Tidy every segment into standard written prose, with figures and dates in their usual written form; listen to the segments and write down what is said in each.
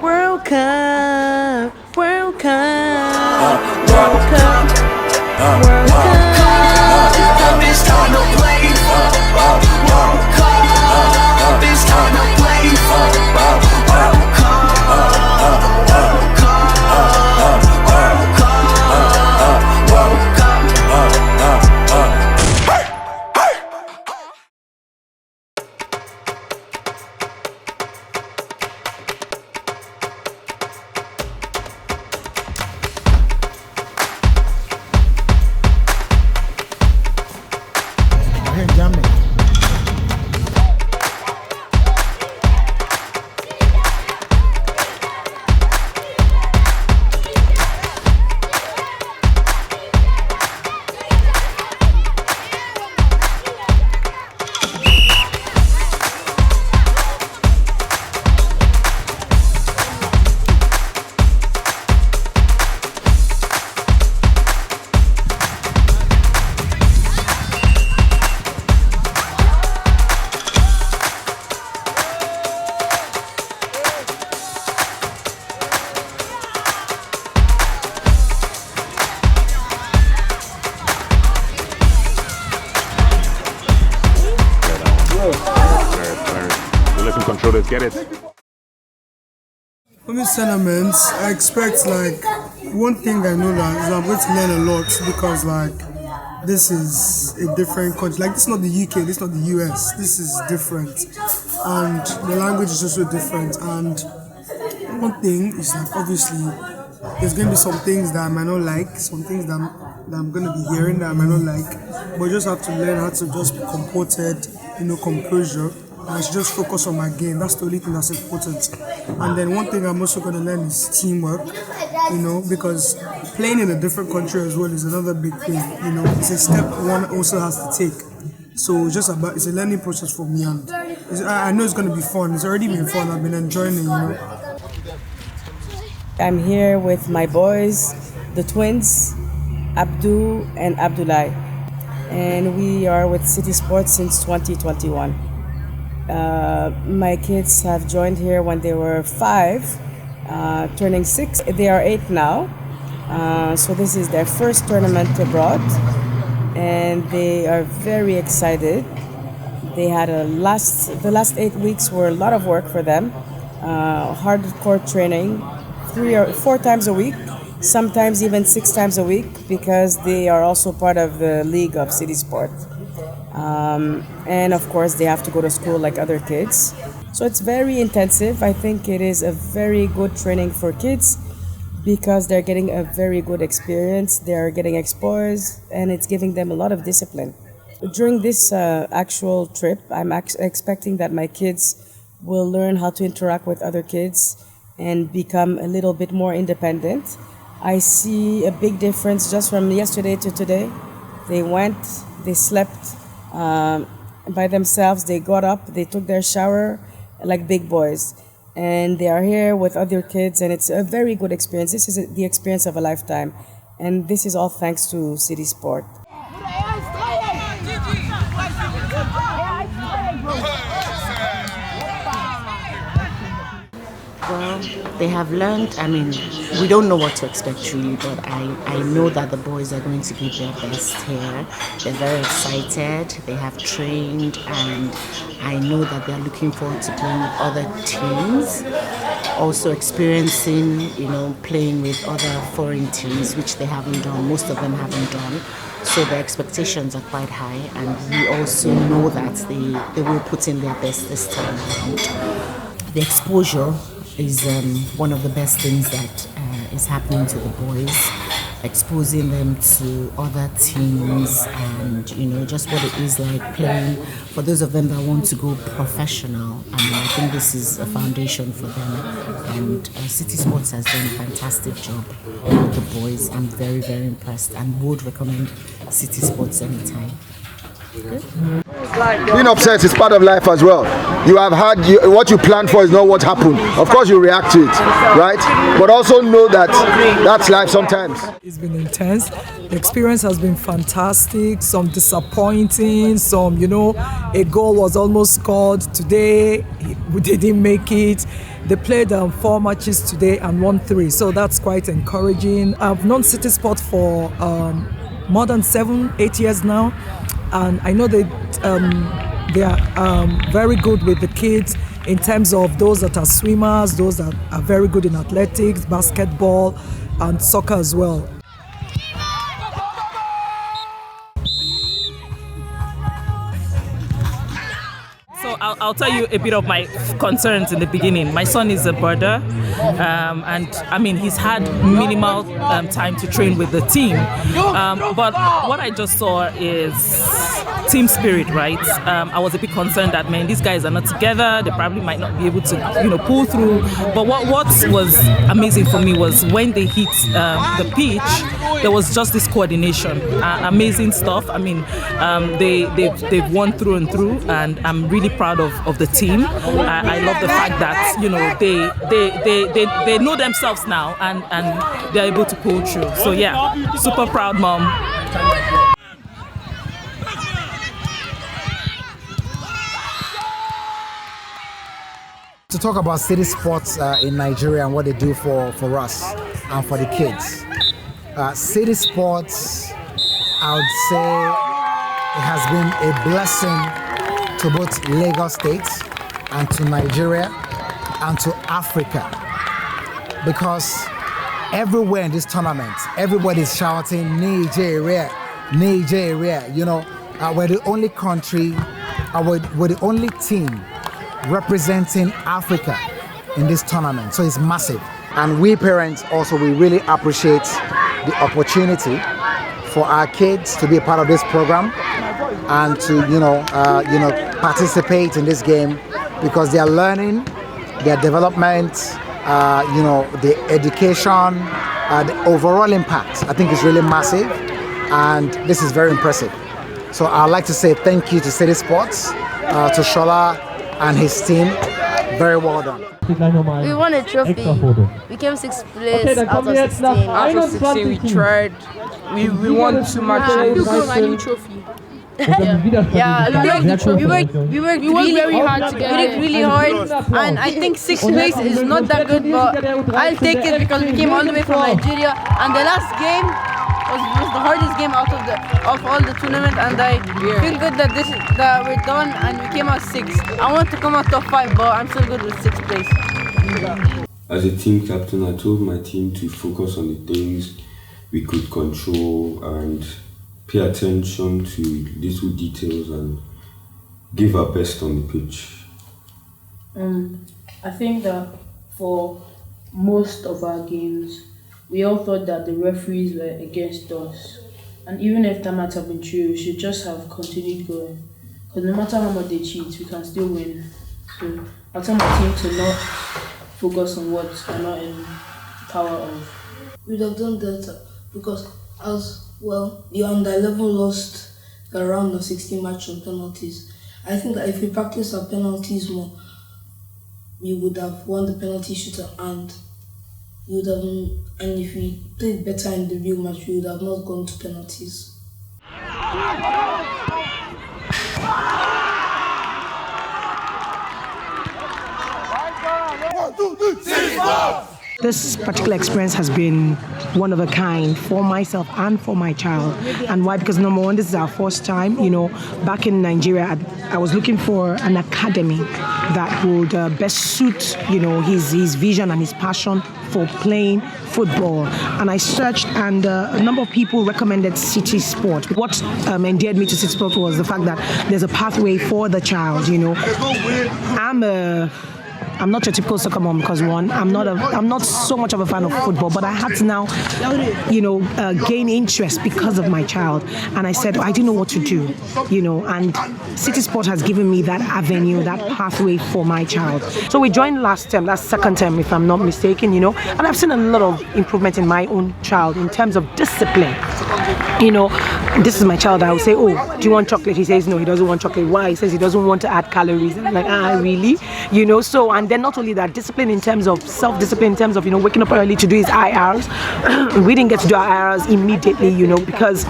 World Cup, World Cup, World Cup, World Cup. It's time to play. World Cup. It's time to play. World Cup. World Cup. World Cup. World Cup. Listen, controllers, get it. For me, sentiments, I expect one thing I know that is I'm going to learn a lot because this is a different country. This is not the UK, this is not the US. This is different, and the language is also different. And one thing is obviously there's going to be some things that I might not like, some things that I'm going to be hearing that I might not like, but you just have to learn how to just be comported, composure. I should just focus on my game. That's the only thing that's important. And then one thing I'm also going to learn is teamwork, because playing in a different country as well is another big thing. It's a step one also has to take. So it's a learning process for me, and I know it's going to be fun. It's already been fun. I've been enjoying it, I'm here with my boys, the twins, Abdu and Abdullah, and we are with City Sports since 2021. My kids have joined here when they were 5, turning 6. They are 8 now, so this is their first tournament abroad, and they are very excited. They had the last 8 weeks were a lot of work for them, hardcore training, 3 or 4 times a week, sometimes even 6 times a week, because they are also part of the league of City Sport. And of course they have to go to school like other kids. So it's very intensive. I think it is a very good training for kids because they're getting a very good experience. They're getting exposed and it's giving them a lot of discipline. During this actual trip, I'm expecting that my kids will learn how to interact with other kids and become a little bit more independent. I see a big difference just from yesterday to today. They went, they slept by themselves, they got up, they took their shower like big boys, and they are here with other kids, and it's a very good experience. This is the experience of a lifetime, and this is all thanks to City Sport. Well, they have learned, we don't know what to expect really, but I know that the boys are going to give their best here. They're very excited, they have trained, and I know that they're looking forward to playing with other teams. Also experiencing, playing with other foreign teams, which they haven't done, most of them haven't done. So the expectations are quite high, and we also know that they will put in their best this time around. The exposure is one of the best things that is happening to the boys, exposing them to other teams and just what it is like playing. For those of them that want to go professional, I think this is a foundation for them, and City Sports has done a fantastic job with the boys. I'm very, very impressed and would recommend City Sports anytime. Being upset is part of life as well. You have had what you planned for is not what happened. Of course you react to it, right? But also know that that's life sometimes. It's been intense. The experience has been fantastic. Some disappointing, some, a goal was almost scored. Today we didn't make it. They played 4 matches today and won 3, so that's quite encouraging. I've known City Sport for more than 7-8 years now, and I know they are very good with the kids in terms of those that are swimmers, those that are very good in athletics, basketball, and soccer as well. So I'll tell you a bit of my concerns in the beginning. My son is a birder, and I mean he's had minimal time to train with the team. But what I just saw is team spirit, right? I was a bit concerned that, man, these guys are not together. They probably might not be able to, pull through. But what was amazing for me was when they hit the pitch, there was just this coordination. Amazing stuff. I mean, they've won through and through, and I'm really proud of the team. I love the fact that they know themselves now, and they're able to pull through. So yeah, super proud, mom. To talk about City Sports in Nigeria and what they do for us and for the kids. City Sports, I would say, it has been a blessing to both Lagos State and to Nigeria and to Africa, because everywhere in this tournament, everybody's shouting Nigeria, Nigeria. We're the only country, we're the only team representing Africa in this tournament, so it's massive. And we parents also, we really appreciate the opportunity for our kids to be a part of this program and to participate in this game, because they are learning, their development, the education, the overall impact, I think is really massive, and this is very impressive. So I'd like to say thank you to City Sports, to Shola and his team. Very well done. We won a trophy. We came 6th place out of 16. Out of 16, we tried. We won 2 matches. We worked really hard together. We worked really hard, and I think 6th place is not that good, but I'll take it because we came all the way from Nigeria, and the last game was the hardest game out of all the tournament, and I feel good that we're done and we came out 6th. I want to come out top 5, but I'm still good with 6th place. As a team captain, I told my team to focus on the things we could control and pay attention to little details and give our best on the pitch. I think that for most of our games, we all thought that the referees were against us. And even if that might have been true, we should just have continued going. Because no matter how much they cheat, we can still win. So I tell my team to not focus on what they're not in power of. We'd have done that because as well, the under 11 lost the round of 16 match on penalties. I think that if we practice our penalties more, we would have won the penalty shootout, and if we played better in the real match, we would have not gone to penalties. This particular experience has been one of a kind for myself and for my child. And why? Because number one, this is our first time. Back in Nigeria, I was looking for an academy that would best suit, his vision and his passion for playing football. And I searched, and a number of people recommended City Sport. What endeared me to City Sport was the fact that there's a pathway for the child. I'm not your typical soccer mom because one, I'm not so much of a fan of football, but I had to now, gain interest because of my child. And I said, I didn't know what to do, and City Sport has given me that avenue, that pathway for my child. So we joined last term, that's second term if I'm not mistaken, and I've seen a lot of improvement in my own child in terms of discipline. This is my child. I will say, oh, do you want chocolate? He says, no, he doesn't want chocolate. Why? He says he doesn't want to add calories. I'm like, really? So, and then not only that, discipline in terms of self-discipline, in terms of, waking up early to do his IRs. We didn't get to do our IRs immediately, because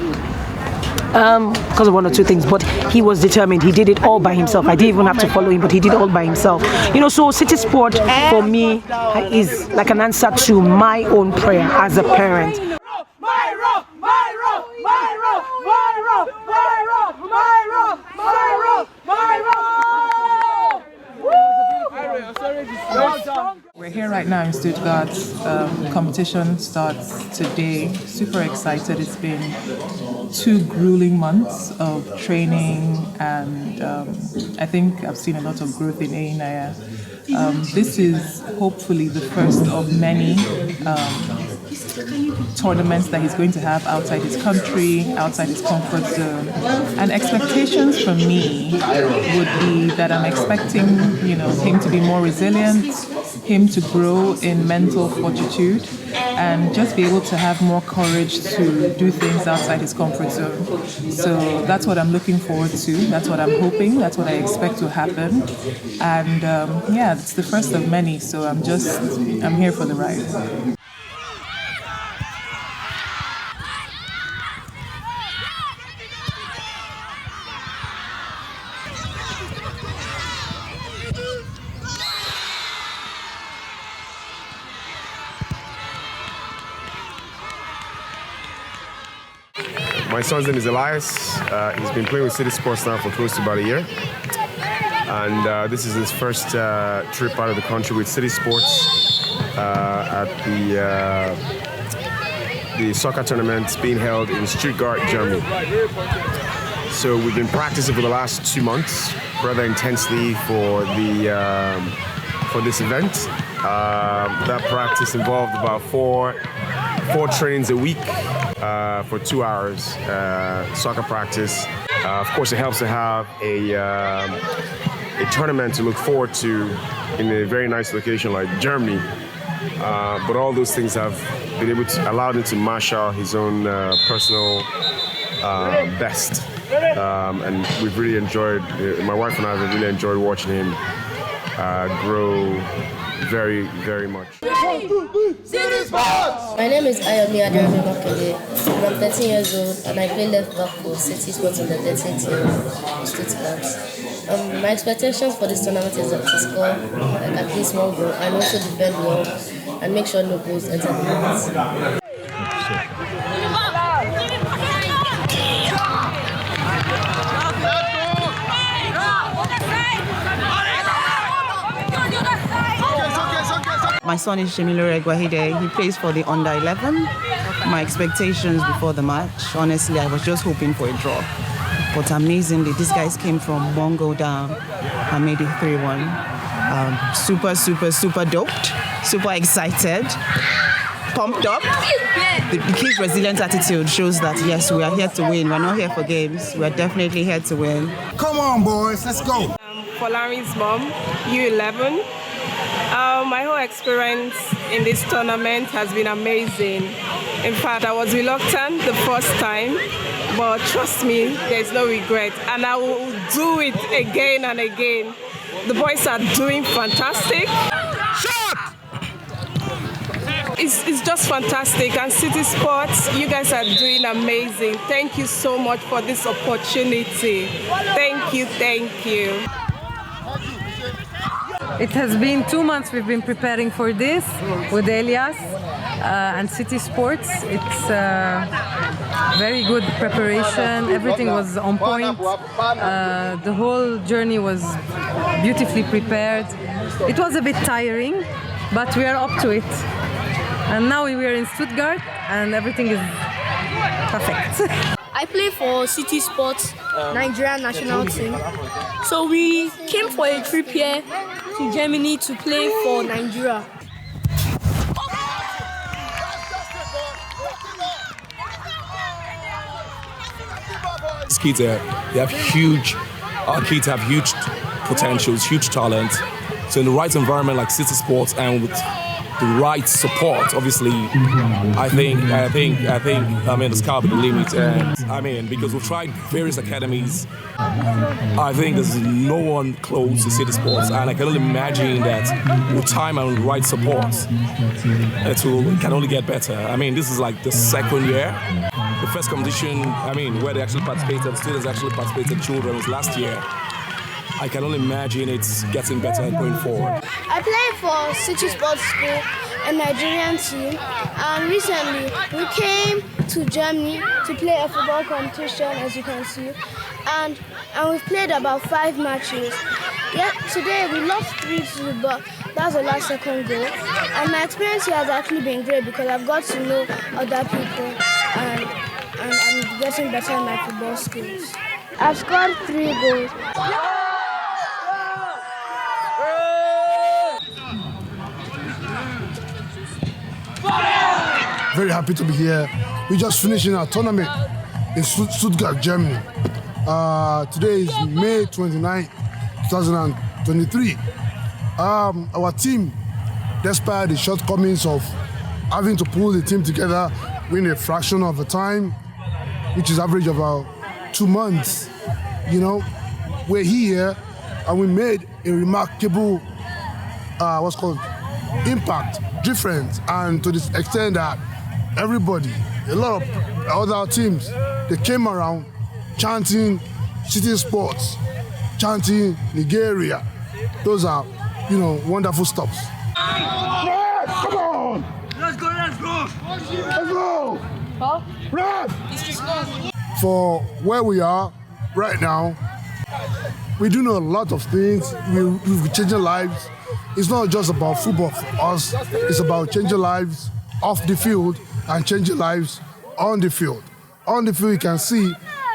Because of one or two things, but he was determined. He did it all by himself. I didn't even have to follow him, but he did it all by himself. You know, so City Sport for me is like an answer to my own prayer as a parent. We're here right now in Stuttgart. Competition starts today. Super excited. It's been 2 grueling months of training, and I think I've seen a lot of growth in Ainaya. This is hopefully the first of many tournaments that he's going to have outside his country, outside his comfort zone. And expectations from me would be that I'm expecting, him to be more resilient, him to grow in mental fortitude, and just be able to have more courage to do things outside his comfort zone. So that's what I'm looking forward to. That's what I'm hoping. That's what I expect to happen. And it's the first of many. So I'm here for the ride. My son's name is Elias. He's been playing with City Sports now for close to about a year. And this is his first trip out of the country with City Sports at the soccer tournament being held in Stuttgart, Germany. So we've been practicing for the last 2 months rather intensely for this event. That practice involved about four trainings a week for 2 hours, soccer practice. Of course, it helps to have a tournament to look forward to in a very nice location like Germany. But all those things have been able to allow him to marshal his own personal best. And we've really enjoyed, my wife and I have really enjoyed watching him grow very, very much. My name is Ayomi Adarami Makede. I'm 13 years old and I play left back for City Sports on the 13th team in Stuttgart. My expectation for this tournament is to score at least 1 goal and also defend well and make sure no goals enter the net. My son is Shemilore Gwahide. He plays for the under-11. My expectations before the match, honestly, I was just hoping for a draw. But amazingly, these guys came from 1 goal down and made it 3-1. Super doped, super excited, pumped up. The kids' resilient attitude shows that, yes, we are here to win. We're not here for games. We're definitely here to win. Come on, boys, let's go. Folari's mom, U11. My whole experience in this tournament has been amazing. In fact, I was reluctant the first time, but trust me, there's no regret. And I will do it again and again. The boys are doing fantastic. Shot! It's just fantastic. And City Sports, you guys are doing amazing. Thank you so much for this opportunity. Thank you. It has been 2 months we've been preparing for this with Elias and City Sports. It's very good preparation. Everything was on point. The whole journey was beautifully prepared. It was a bit tiring, but we are up to it. And now we are in Stuttgart and everything is perfect. I play for City Sports Nigerian national team. So we came for a trip here to Germany to play for Nigeria. These kids, our kids have huge potentials, huge talent. So in the right environment like City Sports and with the right support, obviously, I think, the sky will be the limit. And because we've tried various academies, I think there's no one close to City Sports. And I can only imagine that with time and the right support, it can only get better. This is like the second year The first competition, where they actually participated, students actually participated, children, was last year. I can only imagine it's getting better going forward. I play for City Sports School, a Nigerian team, and recently we came to Germany to play a football competition, as you can see, and we've played about 5 matches. Today we lost 3-2, but that's the last second goal. And my experience here has actually been great because I've got to know other people and I'm getting better in my football skills. I've scored 3 goals. Very happy to be here. We're just finishing our tournament in Stuttgart, Germany. Today is May 29, 2023. Our team, despite the shortcomings of having to pull the team together within a fraction of the time, which is average about 2 months, we're here and we made a remarkable, impact, difference, and to this extent that everybody, a lot of other teams, they came around chanting City Sports, chanting Nigeria. Those are, wonderful stops. Red, come on! Let's go! Let's go! Huh? Red! For where we are right now, we do know a lot of things. We've changed lives. It's not just about football for us. It's about changing lives off the field and changing lives on the field. On the field, you can see,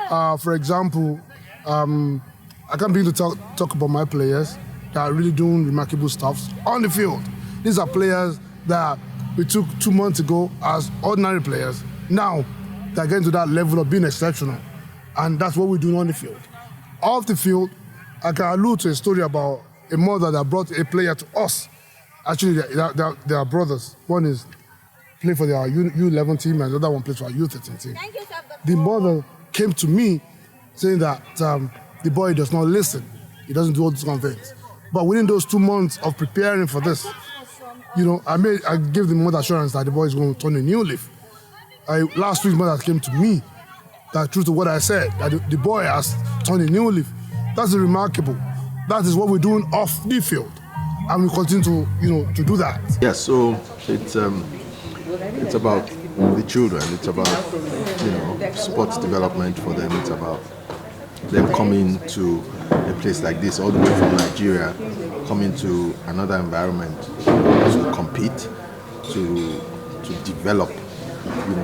for example, I can't begin to talk about my players that are really doing remarkable stuff on the field. These are players that we took 2 months ago as ordinary players. Now, they're getting to that level of being exceptional. And that's what we're doing on the field. Off the field, I can allude to a story about a mother that brought a player to us. Actually, they are brothers. One is playing for their U11 team and the other one plays for our U13 team. The mother came to me saying that the boy does not listen. He doesn't do all these kind of things. But within those 2 months of preparing for this, I gave the mother assurance that the boy is going to turn a new leaf. Last week, mother came to me that true to what I said, that the boy has turned a new leaf. That's remarkable. That is what we're doing off the field, and we continue to do that. Yes, so it's about the children. It's about sports development for them. It's about them coming to a place like this, all the way from Nigeria, coming to another environment to compete, to develop.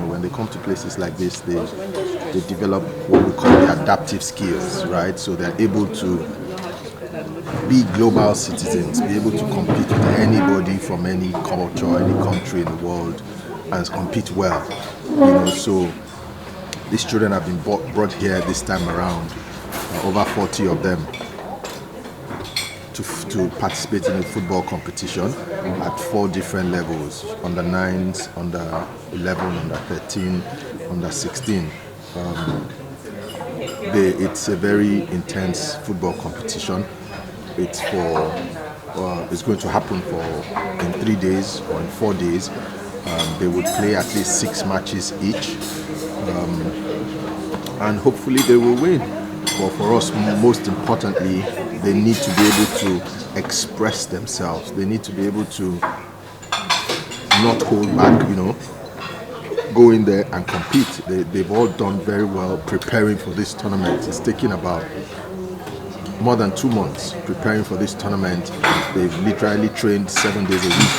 When they come to places like this, they develop what we call the adaptive skills, right? So they're able to be global citizens, be able to compete with anybody from any culture, any country in the world, and compete well. So these children have been brought here this time around, over 40 of them, to participate in a football competition at 4 different levels: under 9s, under 11, under 13, under 16. It's a very intense football competition. It's going to happen in 3 days or in 4 days. They would play at least 6 matches each, and hopefully they will win. But for us, most importantly, they need to be able to express themselves. They need to be able to not hold back, go in there and compete. They've all done very well preparing for this tournament. It's taken about more than 2 months preparing for this tournament. They've literally trained 7 days a week,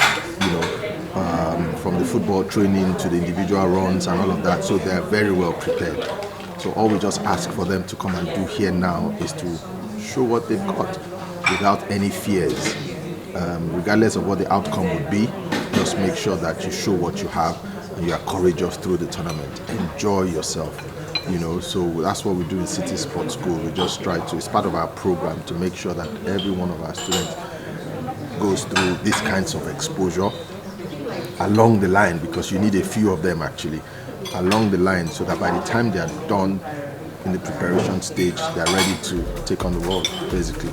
from the football training to the individual runs and all of that. So they're very well prepared. So all we just ask for them to come and do here now is to show what they've got without any fears. Regardless of what the outcome would be, just make sure that you show what you have and you are courageous through the tournament. Enjoy yourself. So that's what we do in City Sports School. We just try to, it's part of our program to make sure that every one of our students goes through these kinds of exposure along the line, because you need a few of them actually along the line, so that by the time they are done in the preparation stage, they are ready to take on the world, basically.